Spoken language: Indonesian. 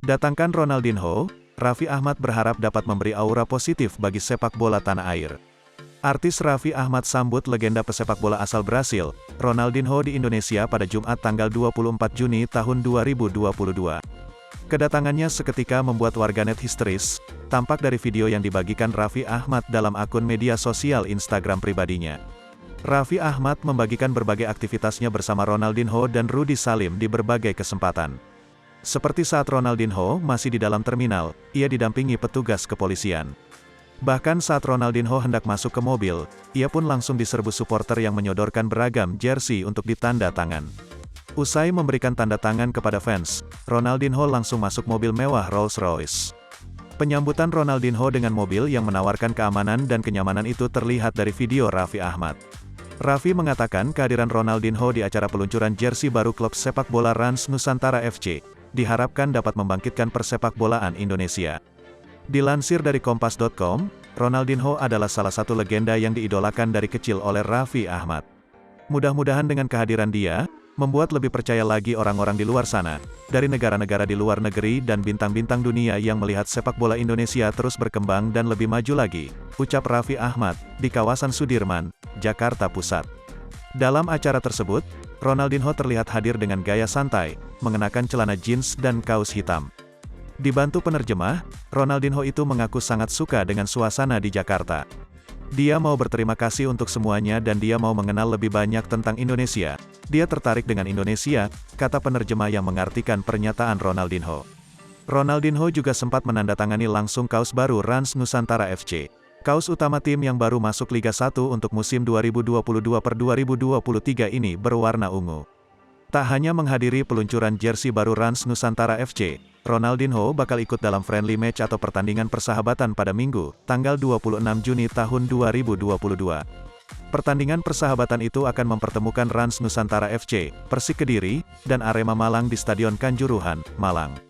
Datangkan Ronaldinho, Raffi Ahmad berharap dapat memberi aura positif bagi sepak bola tanah air. Artis Raffi Ahmad sambut legenda pesepak bola asal Brasil, Ronaldinho di Indonesia pada Jumat tanggal 24 Juni tahun 2022. Kedatangannya seketika membuat warganet histeris, tampak dari video yang dibagikan Raffi Ahmad dalam akun media sosial Instagram pribadinya. Raffi Ahmad membagikan berbagai aktivitasnya bersama Ronaldinho dan Rudy Salim di berbagai kesempatan. Seperti saat Ronaldinho masih di dalam terminal, ia didampingi petugas kepolisian. Bahkan saat Ronaldinho hendak masuk ke mobil, ia pun langsung diserbu supporter yang menyodorkan beragam jersey untuk ditanda tangan. Usai memberikan tanda tangan kepada fans, Ronaldinho langsung masuk mobil mewah Rolls-Royce. Penyambutan Ronaldinho dengan mobil yang menawarkan keamanan dan kenyamanan itu terlihat dari video Raffi Ahmad. Raffi mengatakan kehadiran Ronaldinho di acara peluncuran jersey baru klub sepak bola Rans Nusantara FC, diharapkan dapat membangkitkan persepak bolaan Indonesia. Dilansir dari Kompas.com, Ronaldinho adalah salah satu legenda yang diidolakan dari kecil oleh Raffi Ahmad. Mudah-mudahan dengan kehadiran dia, membuat lebih percaya lagi orang-orang di luar sana, dari negara-negara di luar negeri dan bintang-bintang dunia yang melihat sepak bola Indonesia terus berkembang dan lebih maju lagi, ucap Raffi Ahmad, di kawasan Sudirman, Jakarta Pusat. Dalam acara tersebut, Ronaldinho terlihat hadir dengan gaya santai, mengenakan celana jeans dan kaos hitam. Dibantu penerjemah, Ronaldinho itu mengaku sangat suka dengan suasana di Jakarta. Dia mau berterima kasih untuk semuanya dan dia mau mengenal lebih banyak tentang Indonesia. Dia tertarik dengan Indonesia, kata penerjemah yang mengartikan pernyataan Ronaldinho. Ronaldinho juga sempat menandatangani langsung kaos baru Rans Nusantara FC. Kaos utama tim yang baru masuk Liga 1 untuk musim 2022-2023 ini berwarna ungu. Tak hanya menghadiri peluncuran jersey baru Rans Nusantara FC, Ronaldinho bakal ikut dalam friendly match atau pertandingan persahabatan pada Minggu, tanggal 26 Juni tahun 2022. Pertandingan persahabatan itu akan mempertemukan Rans Nusantara FC, Persik Kediri, dan Arema Malang di Stadion Kanjuruhan, Malang.